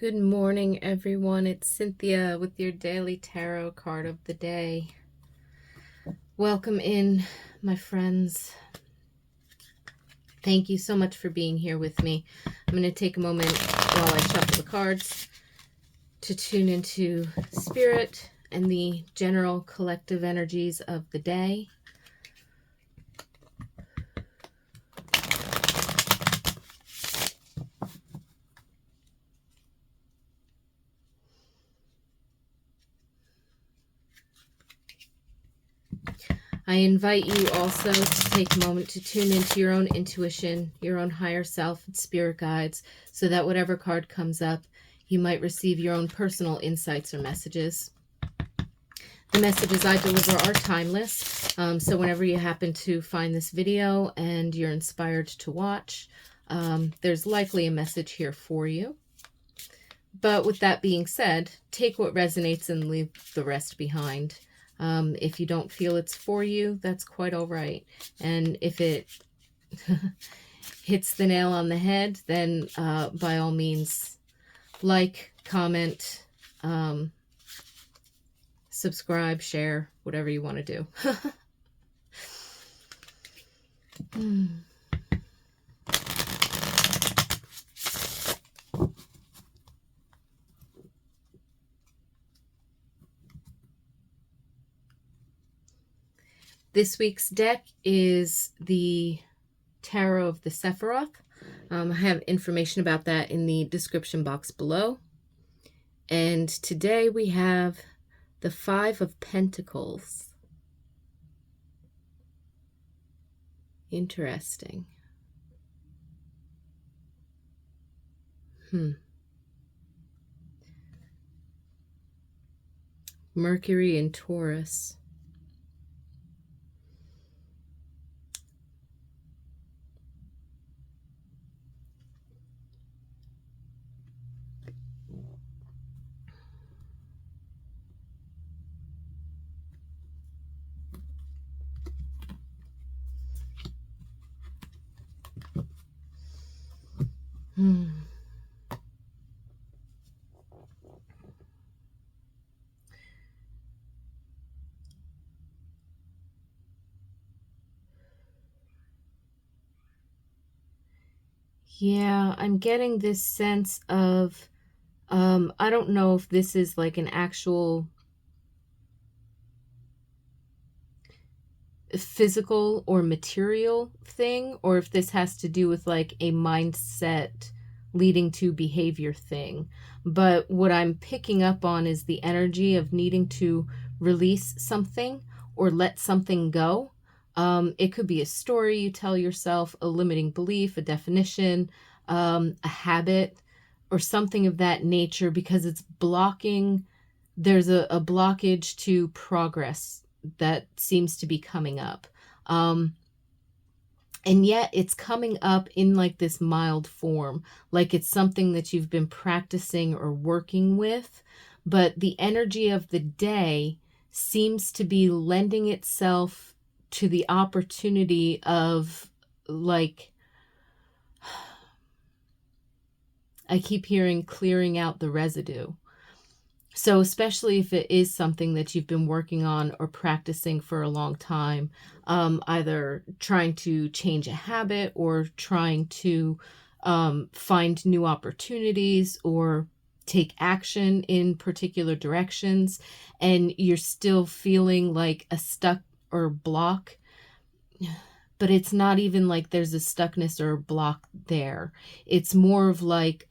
Good morning, everyone. It's Cynthia with your daily tarot card of the day. Welcome in, my friends. Thank you so much for being here with me. I'm going to take a moment while I shuffle the cards to tune into spirit and the general collective energies of the day. I invite you also to take a moment to tune into your own intuition, your own higher self and spirit guides, so that whatever card comes up, you might receive your own personal insights or messages. The messages I deliver are timeless, so whenever you happen to find this video and you're inspired to watch, there's likely a message here for you. But with that being said, take what resonates and leave the rest behind. If you don't feel it's for you, that's quite all right. And if it hits the nail on the head, then by all means, like, comment, subscribe, share, whatever you want to do. This week's deck is the Tarot of the Sephiroth. I have information about that in the description box below. And today we have the Five of Pentacles. Interesting. Mercury in Taurus. Yeah, I'm getting this sense of, I don't know if this is like an actual physical or material thing, or if this has to do with like a mindset leading to behavior thing. But what I'm picking up on is the energy of needing to release something or let something go. It could be a story you tell yourself, a limiting belief, a definition, a habit, or something of that nature, because it's blocking. There's a blockage to progress that seems to be coming up. And yet it's coming up in like this mild form, like it's something that you've been practicing or working with, but the energy of the day seems to be lending itself to the opportunity of, like, I keep hearing clearing out the residue. So especially if it is something that you've been working on or practicing for a long time, either trying to change a habit or trying to find new opportunities or take action in particular directions, and you're still feeling like a stuck or block, but it's not even like there's a stuckness or a block there. It's more of like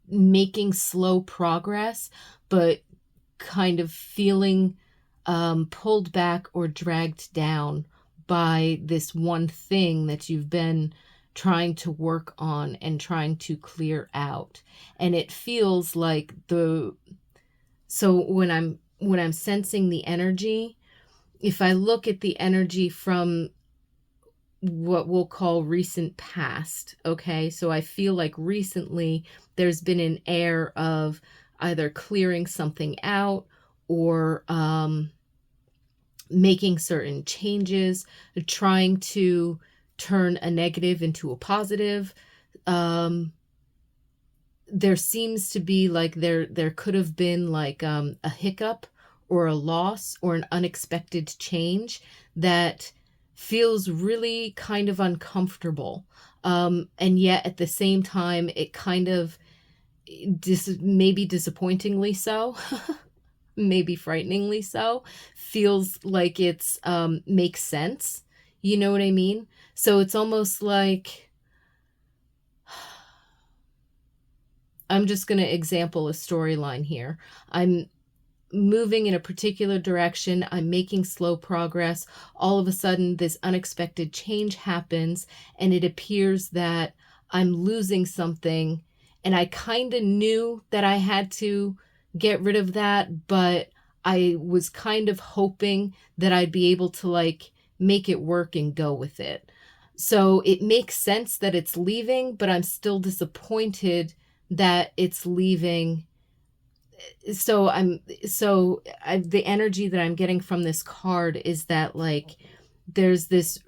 making slow progress, but kind of feeling pulled back or dragged down by this one thing that you've been trying to work on and trying to clear out. And it feels like so when I'm sensing the energy, if I look at the energy from what we'll call recent past, okay? So I feel like recently there's been an air of either clearing something out or making certain changes, trying to turn a negative into a positive, there seems to be like there could have been like a hiccup or a loss or an unexpected change that feels really kind of uncomfortable. And yet at the same time, it kind of maybe disappointingly so, maybe frighteningly so, feels like it's makes sense. You know what I mean? So it's almost like, I'm just going to example a storyline here. I'm moving in a particular direction. I'm making slow progress. All of a sudden, this unexpected change happens, and it appears that I'm losing something. And I kind of knew that I had to get rid of that, but I was kind of hoping that I'd be able to like make it work and go with it. So it makes sense that it's leaving, but I'm still disappointed that it's leaving. The energy that I'm getting from this card is that like there's this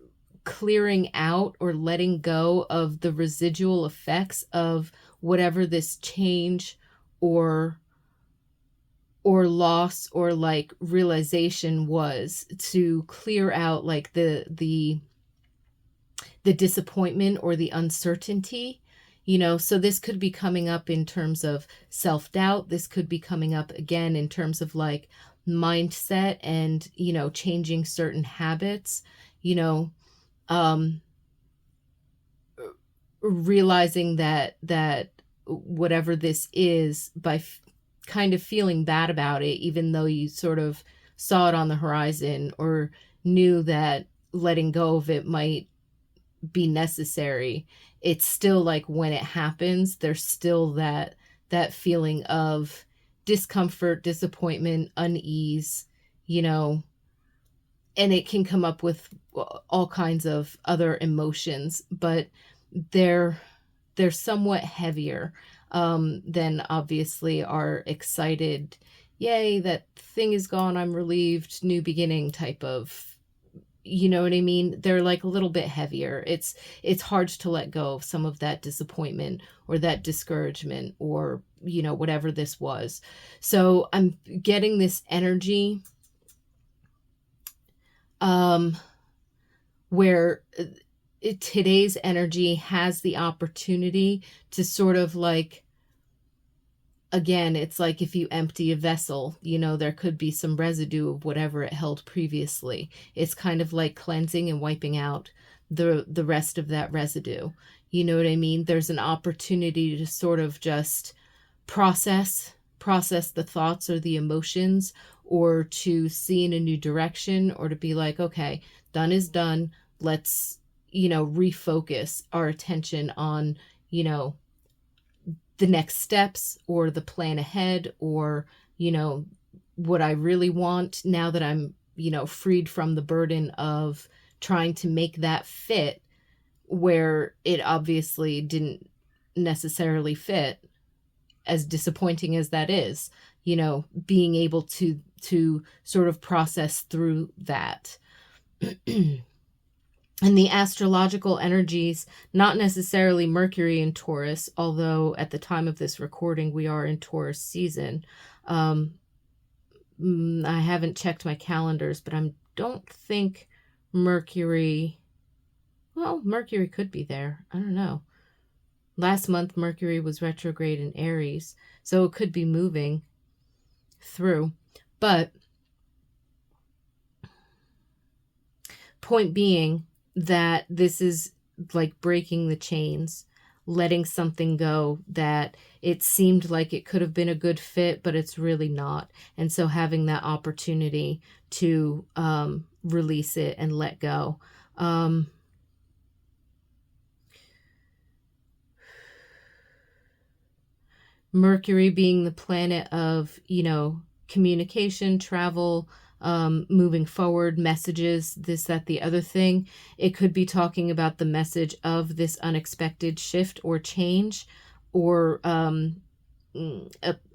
clearing out or letting go of the residual effects of whatever this change or loss or like realization was, to clear out like the disappointment or the uncertainty. So this could be coming up in terms of self-doubt. This could be coming up again in terms of like mindset and, changing certain habits, um, realizing that whatever this is, by kind of feeling bad about it, even though you sort of saw it on the horizon or knew that letting go of it might be necessary, it's still like when it happens, there's still that feeling of discomfort, disappointment, unease, and it can come up with all kinds of other emotions, but they're somewhat heavier than obviously our excited, yay, that thing is gone, I'm relieved, new beginning type of, you know what I mean? They're like a little bit heavier. It's hard to let go of some of that disappointment or that discouragement or, whatever this was. So I'm getting this energy where today's energy has the opportunity to sort of like, again, it's like if you empty a vessel, there could be some residue of whatever it held previously. It's kind of like cleansing and wiping out the rest of that residue. You know what I mean? There's an opportunity to sort of just process the thoughts or the emotions, or to see in a new direction, or to be like, okay, done is done. Let's, refocus our attention on, the next steps or the plan ahead, or, what I really want now that I'm, freed from the burden of trying to make that fit where it obviously didn't necessarily fit, as disappointing as that is, being able to sort of process through that. And the astrological energies, not necessarily Mercury in Taurus, although at the time of this recording, we are in Taurus season. I haven't checked my calendars, but I don't think Mercury, well, Mercury could be there. I don't know. Last month, Mercury was retrograde in Aries, so it could be moving through. But point being, that this is like breaking the chains, letting something go that it seemed like it could have been a good fit, but it's really not. And so having that opportunity to release it and let go. Mercury being the planet of, communication, travel, moving forward, messages, this, that, the other thing. It could be talking about the message of this unexpected shift or change, or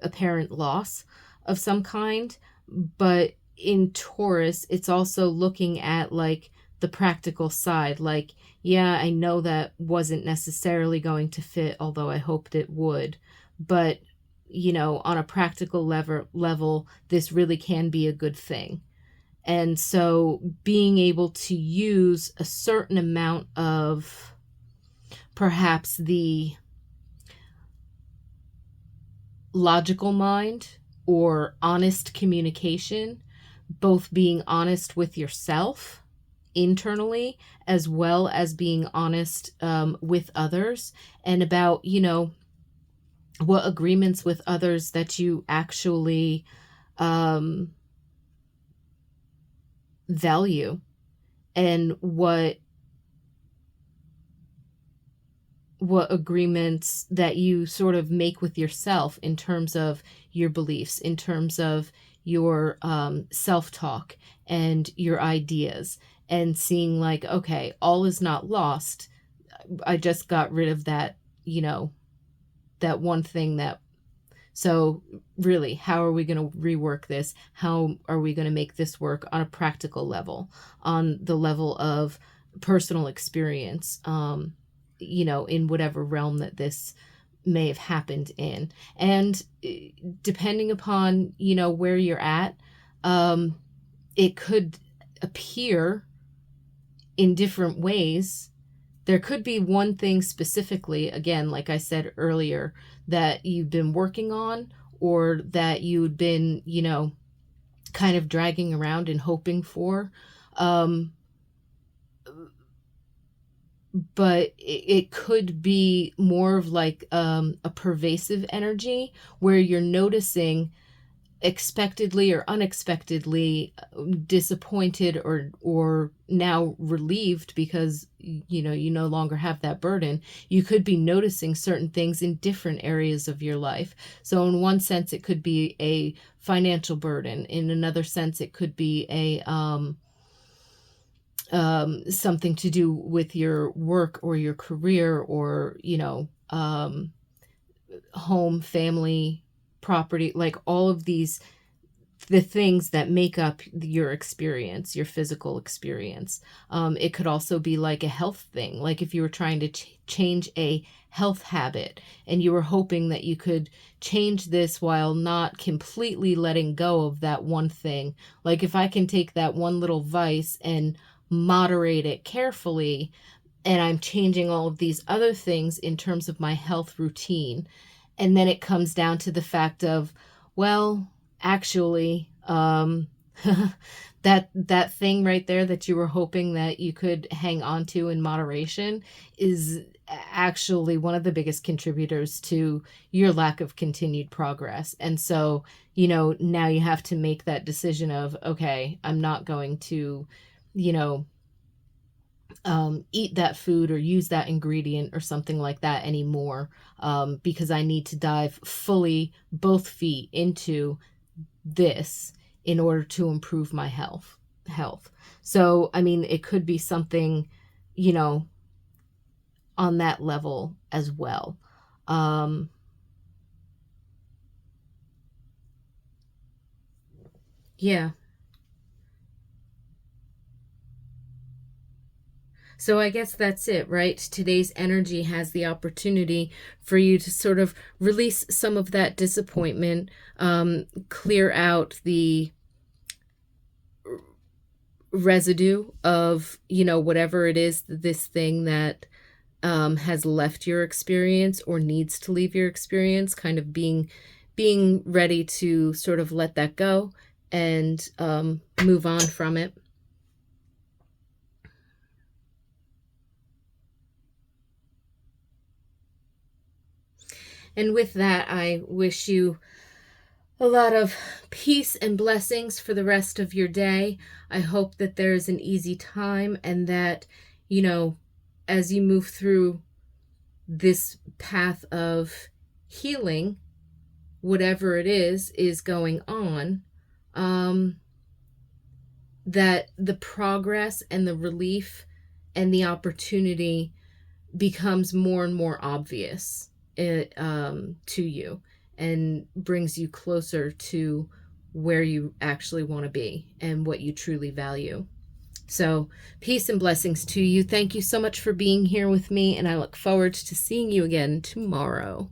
apparent loss of some kind. But in Taurus, it's also looking at like the practical side. Like, yeah, I know that wasn't necessarily going to fit, although I hoped it would. but on a practical level, this really can be a good thing. And so being able to use a certain amount of perhaps the logical mind or honest communication, both being honest with yourself internally as well as being honest with others, and about, what agreements with others that you actually value, and what agreements that you sort of make with yourself in terms of your beliefs, in terms of your self-talk and your ideas, and seeing like, okay, all is not lost. I just got rid of that, that one thing that, so really, how are we going to rework this? How are we going to make this work on a practical level, on the level of personal experience, in whatever realm that this may have happened in. And depending upon, where you're at, it could appear in different ways. There could be one thing specifically, again, like I said earlier, that you've been working on, or that you've been, kind of dragging around and hoping for. But it could be more of like a pervasive energy where you're noticing, expectedly or unexpectedly, disappointed or now relieved because you no longer have that burden. You could be noticing certain things in different areas of your life. So in one sense it could be a financial burden, in another sense it could be a something to do with your work or your career, or home, family, property, like all of these, the things that make up your experience, your physical experience. It could also be like a health thing, like if you were trying to change a health habit and you were hoping that you could change this while not completely letting go of that one thing. Like if I can take that one little vice and moderate it carefully, and I'm changing all of these other things in terms of my health routine. And then it comes down to the fact of, well, actually, that thing right there that you were hoping that you could hang on to in moderation is actually one of the biggest contributors to your lack of continued progress. And so, now you have to make that decision of, okay, I'm not going to, eat that food or use that ingredient or something like that anymore, because I need to dive fully, both feet, into this in order to improve my health. So, I mean, it could be something, on that level as well. Yeah. So I guess that's it, right? Today's energy has the opportunity for you to sort of release some of that disappointment, clear out the residue of, whatever it is, this thing that has left your experience or needs to leave your experience, kind of being ready to sort of let that go and move on from it. And with that, I wish you a lot of peace and blessings for the rest of your day. I hope that there's an easy time, and that, as you move through this path of healing, whatever it is going on, that the progress and the relief and the opportunity becomes more and more obvious to you, and brings you closer to where you actually want to be and what you truly value. So peace and blessings to you. Thank you so much for being here with me, and I look forward to seeing you again tomorrow.